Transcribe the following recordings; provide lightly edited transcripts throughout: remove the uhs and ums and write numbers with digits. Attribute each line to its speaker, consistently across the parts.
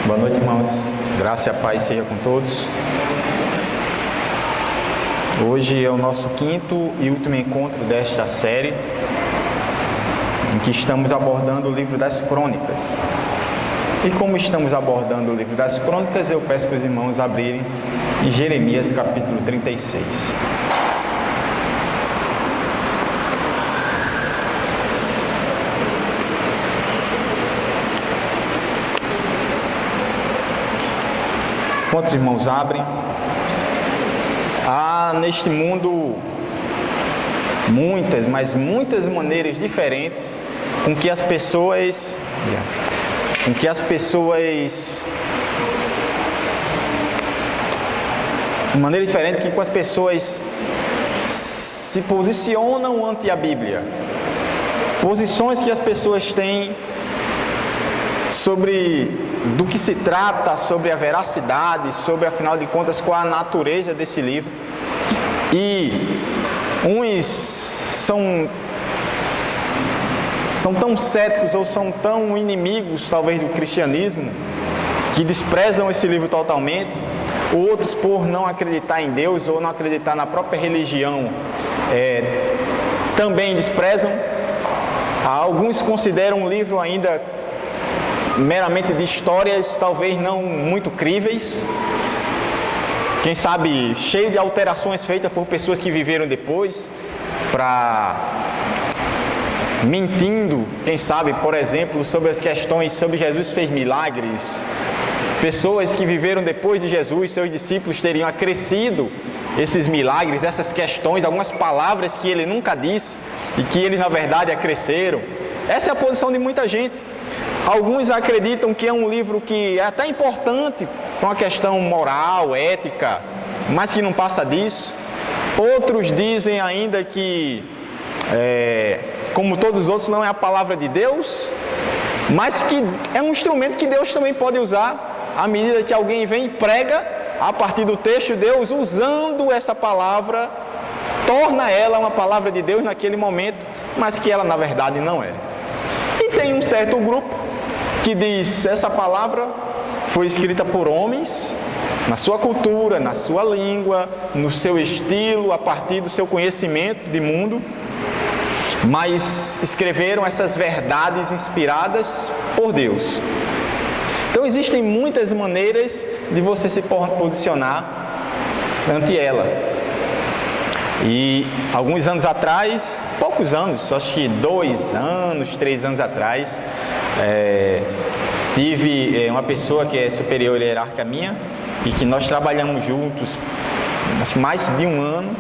Speaker 1: Boa noite, irmãos. Graça e a paz seja com todos. Hoje é o nosso quinto e último encontro desta série, em que estamos abordando o livro das Crônicas. E como estamos abordando o livro das Crônicas, eu peço para os irmãos abrirem em Jeremias capítulo 36. Quantos irmãos abrem? Há neste mundo muitas maneiras diferentes com que as pessoas se posicionam ante a Bíblia. Posições que as pessoas têm sobre do que se trata, sobre a veracidade, sobre, afinal de contas, qual a natureza desse livro. E uns são tão céticos ou são tão inimigos, talvez, do cristianismo, que desprezam esse livro totalmente. Outros, por não acreditar em Deus ou não acreditar na própria religião, também desprezam. Alguns consideram o livro ainda meramente de histórias, talvez não muito críveis, quem sabe cheio de alterações feitas por pessoas que viveram depois, mentindo, quem sabe, por exemplo, sobre as questões sobre Jesus fez milagres. Pessoas que viveram depois de Jesus, seus discípulos, teriam acrescido esses milagres, essas questões, algumas palavras que ele nunca disse e que eles na verdade acresceram. Essa é a posição de muita gente. Alguns acreditam que é um livro que é até importante para uma questão moral, ética, mas que não passa disso. Outros dizem ainda que, como todos os outros, não é a palavra de Deus, mas que é um instrumento que Deus também pode usar à medida que alguém vem e prega a partir do texto. Deus, usando essa palavra, torna ela uma palavra de Deus naquele momento, mas que ela na verdade não é. E tem um certo grupo que diz: essa palavra foi escrita por homens, na sua cultura, na sua língua, no seu estilo, a partir do seu conhecimento de mundo, mas escreveram essas verdades inspiradas por Deus. Então existem muitas maneiras de você se posicionar ante ela. E alguns anos atrás, poucos anos, acho que 2 anos, 3 anos atrás, tive uma pessoa que é superior hierárquica minha e que nós trabalhamos juntos acho, mais de 1 ano.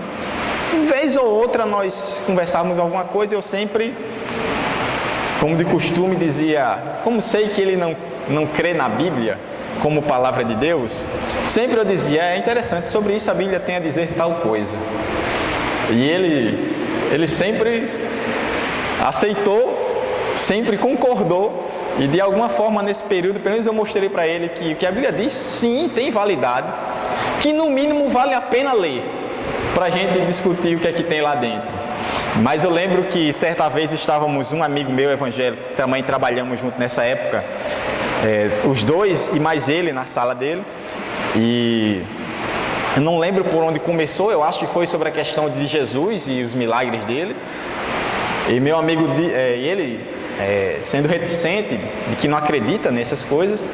Speaker 1: Vez ou outra nós conversávamos alguma coisa, eu sempre, como de costume, dizia: como sei que ele não crê na Bíblia como palavra de Deus, sempre eu dizia: é interessante, sobre isso a Bíblia tem a dizer tal coisa. E ele sempre aceitou, sempre concordou. E de alguma forma nesse período, pelo menos eu mostrei para ele que o que a Bíblia diz, sim, tem validade, que no mínimo vale a pena ler, para a gente discutir o que é que tem lá dentro. Mas eu lembro que certa vez estávamos, um amigo meu evangélico, que também trabalhamos junto nessa época, os dois e mais ele na sala dele, e eu não lembro por onde começou, eu acho que foi sobre a questão de Jesus e os milagres dele. E meu amigo, ele sendo reticente, de que não acredita nessas coisas,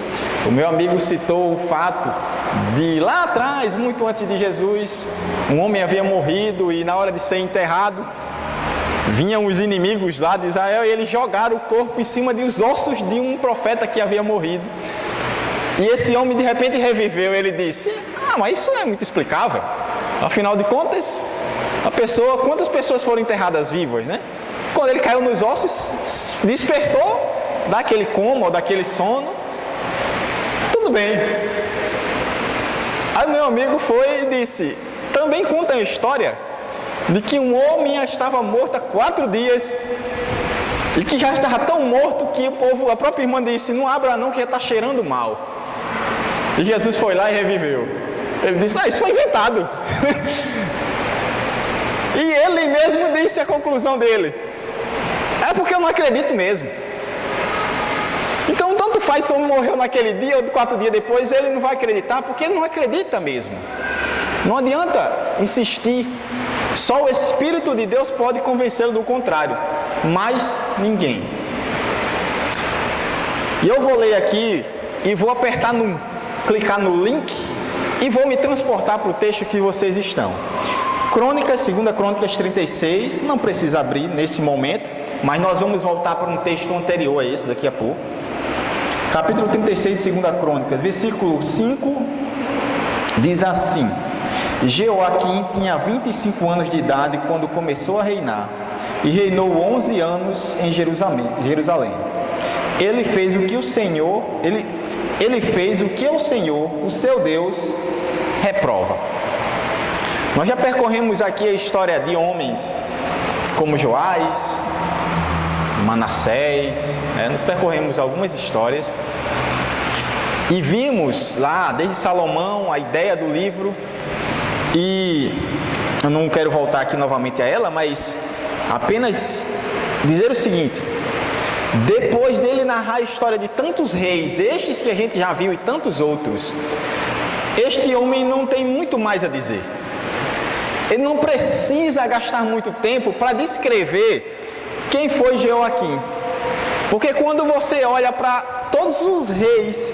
Speaker 1: o meu amigo citou o fato de lá atrás, muito antes de Jesus, um homem havia morrido e na hora de ser enterrado, vinham os inimigos lá de Israel e eles jogaram o corpo em cima dos ossos de um profeta que havia morrido. E esse homem de repente reviveu. Ele disse: mas isso é muito explicável. Afinal de contas, quantas pessoas foram enterradas vivas, né? Quando ele caiu nos ossos, despertou daquele coma ou daquele sono, tudo bem. Aí meu amigo foi e disse: também conta a história de que um homem já estava morto há 4 dias e que já estava tão morto que a própria irmã disse: não abra não, que já está cheirando mal. E Jesus foi lá e reviveu. Ele disse: isso foi inventado. E ele mesmo disse a conclusão dele: é porque eu não acredito mesmo. Então tanto faz se o homem morreu naquele dia ou 4 dias depois, ele não vai acreditar, porque ele não acredita mesmo. Não adianta insistir. Só o Espírito de Deus pode convencê-lo do contrário, mas ninguém. E eu vou ler aqui e vou clicar no link e vou me transportar para o texto que vocês estão. Crônicas, 2 Crônicas 36, não precisa abrir nesse momento, mas nós vamos voltar para um texto anterior a esse daqui a pouco. Capítulo 36 de 2 Crônicas, versículo 5, diz assim: Jeoaquim tinha 25 anos de idade quando começou a reinar, e reinou 11 anos em Jerusalém. Ele fez o que o Senhor, o seu Deus, reprova. Nós já percorremos aqui a história de homens como Joás, Manassés, nós percorremos algumas histórias e vimos lá, desde Salomão, a ideia do livro, e eu não quero voltar aqui novamente a ela, mas apenas dizer o seguinte: depois dele narrar a história de tantos reis, estes que a gente já viu e tantos outros, este homem não tem muito mais a dizer. Ele não precisa gastar muito tempo para descrever quem foi Jeoaquim. Porque quando você olha para todos os reis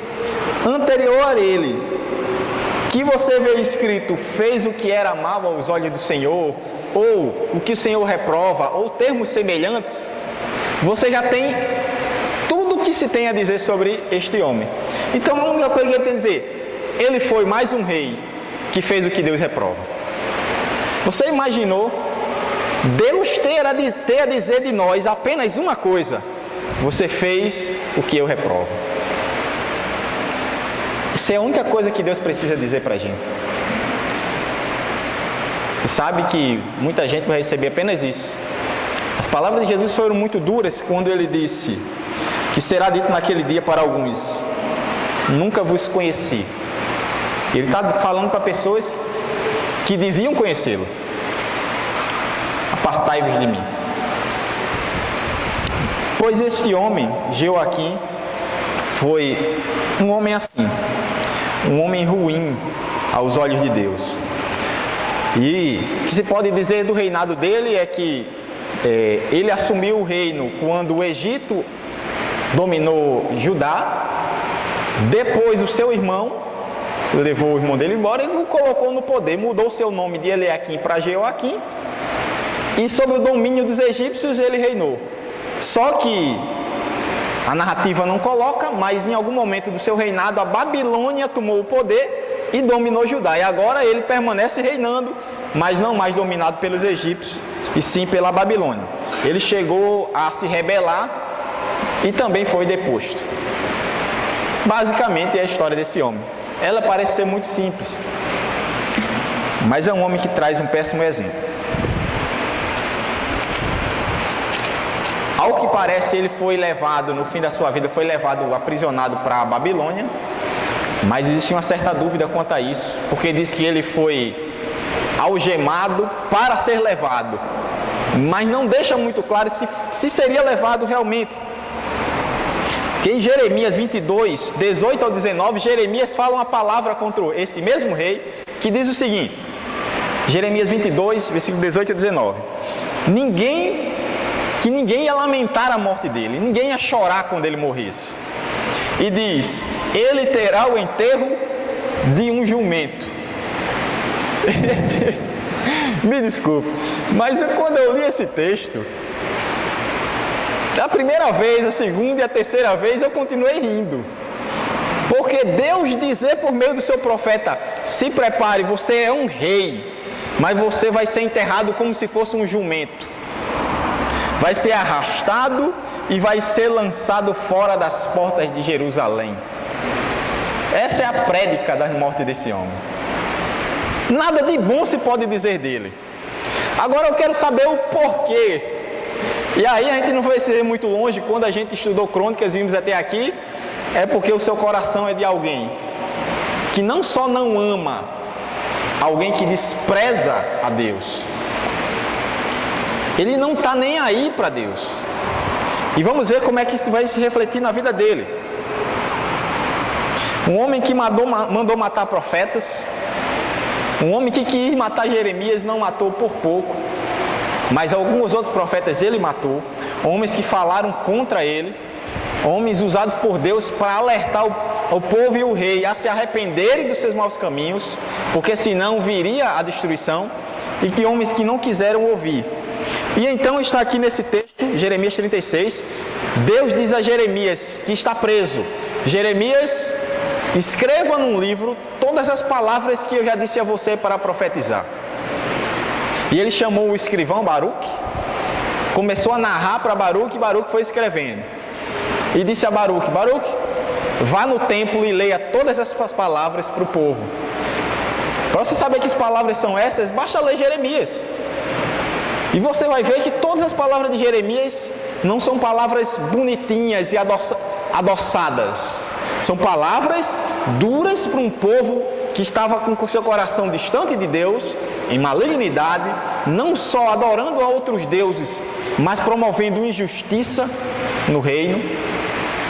Speaker 1: anterior a ele, que você vê escrito, fez o que era mal aos olhos do Senhor, ou o que o Senhor reprova, ou termos semelhantes, você já tem tudo o que se tem a dizer sobre este homem. Então a única coisa que ele tem a dizer, ele foi mais um rei que fez o que Deus reprova. Você imaginou Deus ter a dizer de nós apenas uma coisa: você fez o que eu reprovo. Isso é a única coisa que Deus precisa dizer para a gente. E sabe que muita gente vai receber apenas isso. As palavras de Jesus foram muito duras quando ele disse que será dito naquele dia para alguns: nunca vos conheci. Ele está falando para pessoas que diziam conhecê-lo: apartai-vos de mim. Pois este homem, Jeoaquim, foi um homem assim, um homem ruim aos olhos de Deus. E o que se pode dizer do reinado dele é que ele assumiu o reino quando o Egito dominou Judá. Depois o seu irmão levou o irmão dele embora e o colocou no poder, mudou seu nome de Eliaquim para Jeoaquim, e sob o domínio dos egípcios ele reinou. Só que a narrativa não coloca, mas em algum momento do seu reinado a Babilônia tomou o poder e dominou Judá, e agora ele permanece reinando, mas não mais dominado pelos egípcios, e sim pela Babilônia. Ele chegou a se rebelar e também foi deposto. Basicamente é a história desse homem. Ela parece ser muito simples, mas é um homem que traz um péssimo exemplo. Ao que parece, ele foi levado, no fim da sua vida, foi levado aprisionado para a Babilônia, mas existe uma certa dúvida quanto a isso, porque diz que ele foi algemado para ser levado, mas não deixa muito claro se seria levado realmente. Que em Jeremias 22, 18 ao 19, Jeremias fala uma palavra contra esse mesmo rei, que diz o seguinte, Jeremias 22, versículo 18 a 19, que ninguém ia lamentar a morte dele, ninguém ia chorar quando ele morresse. E diz, ele terá o enterro de um jumento. Me desculpe, mas quando eu li esse texto, a primeira vez, a segunda e a terceira vez, eu continuei rindo. Porque Deus dizer por meio do seu profeta, se prepare, você é um rei, mas você vai ser enterrado como se fosse um jumento. Vai ser arrastado e vai ser lançado fora das portas de Jerusalém. Essa é a prédica da morte desse homem. Nada de bom se pode dizer dele. Agora eu quero saber o porquê. E aí a gente não vai ser muito longe, quando a gente estudou Crônicas, vimos até aqui, é porque o seu coração é de alguém que não só não ama, alguém que despreza a Deus. Ele não está nem aí para Deus. E vamos ver como é que isso vai se refletir na vida dele. Um homem que mandou matar profetas. Um homem que quis matar Jeremias, não matou por pouco. Mas alguns outros profetas ele matou. Homens que falaram contra ele. Homens usados por Deus para alertar o povo e o rei a se arrependerem dos seus maus caminhos, porque senão viria a destruição. E que homens que não quiseram ouvir. E então está aqui nesse texto, Jeremias 36, Deus diz a Jeremias que está preso: Jeremias, escreva num livro todas as palavras que eu já disse a você para profetizar. E ele chamou o escrivão Baruque, começou a narrar para Baruque, e Baruque foi escrevendo. E disse a Baruque: Baruque, vá no templo e leia todas essas palavras para o povo. Para você saber que as palavras são essas, basta ler Jeremias. E você vai ver que todas as palavras de Jeremias não são palavras bonitinhas e adoçadas. São palavras duras para um povo que estava com seu coração distante de Deus, em malignidade, não só adorando a outros deuses, mas promovendo injustiça no reino.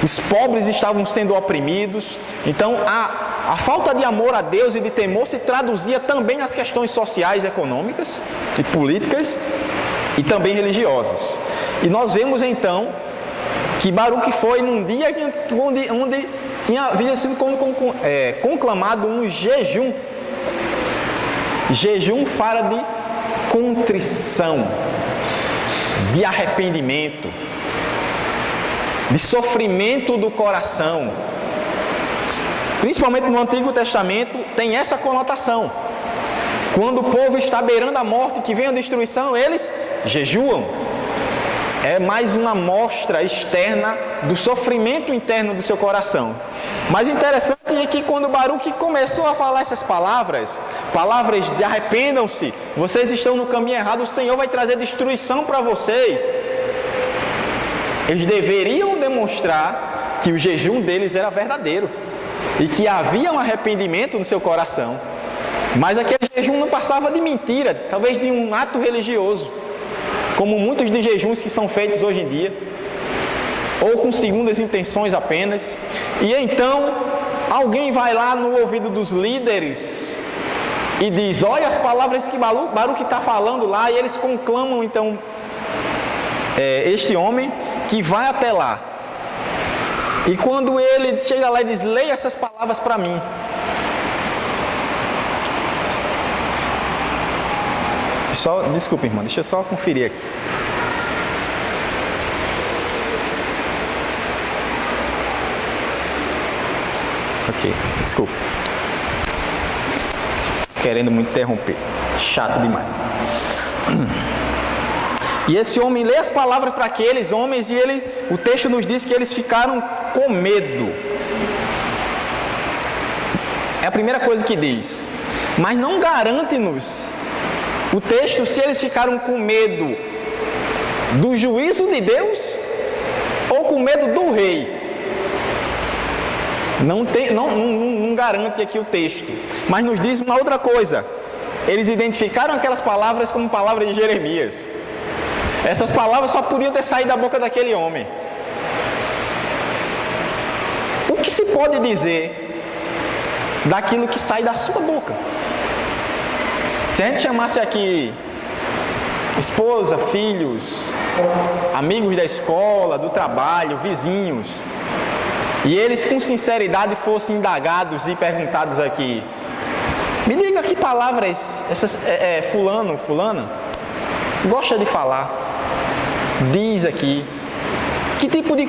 Speaker 1: Os pobres estavam sendo oprimidos. Então a falta de amor a Deus e de temor se traduzia também nas questões sociais, econômicas e políticas e também religiosas. E nós vemos então que Baruque foi num dia onde havia sido conclamado um jejum. Jejum fala de contrição, de arrependimento, de sofrimento do coração. Principalmente no Antigo Testamento tem essa conotação. Quando o povo está beirando a morte, que vem a destruição, eles jejuam. É mais uma mostra externa do sofrimento interno do seu coração. Mas o interessante é que quando Baruque começou a falar essas palavras de arrependam-se, vocês estão no caminho errado, o Senhor vai trazer destruição para vocês. Eles deveriam demonstrar que o jejum deles era verdadeiro e que havia um arrependimento no seu coração. Mas aquele jejum não passava de mentira, talvez de um ato religioso, como muitos de jejuns que são feitos hoje em dia, ou com segundas intenções apenas. E então alguém vai lá no ouvido dos líderes e diz: olha as palavras que Baruque está falando lá, e eles conclamam então este homem que vai até lá. E quando ele chega lá e diz: leia essas palavras para mim. Desculpa, irmão, deixa eu só conferir aqui. Ok, desculpa. Querendo muito interromper. Chato demais. E esse homem lê as palavras para aqueles homens e o texto nos diz que eles ficaram com medo. É a primeira coisa que diz. Mas não garante-nos o texto se eles ficaram com medo do juízo de Deus ou com medo do rei. Não garante aqui o texto. Mas nos diz uma outra coisa. Eles identificaram aquelas palavras como palavras de Jeremias. Essas palavras só podiam ter saído da boca daquele homem. O que se pode dizer daquilo que sai da sua boca? Se a gente chamasse aqui esposa, filhos, amigos da escola, do trabalho, vizinhos, e eles com sinceridade fossem indagados e perguntados aqui: me diga que palavras fulana gosta de falar, diz aqui, que tipo de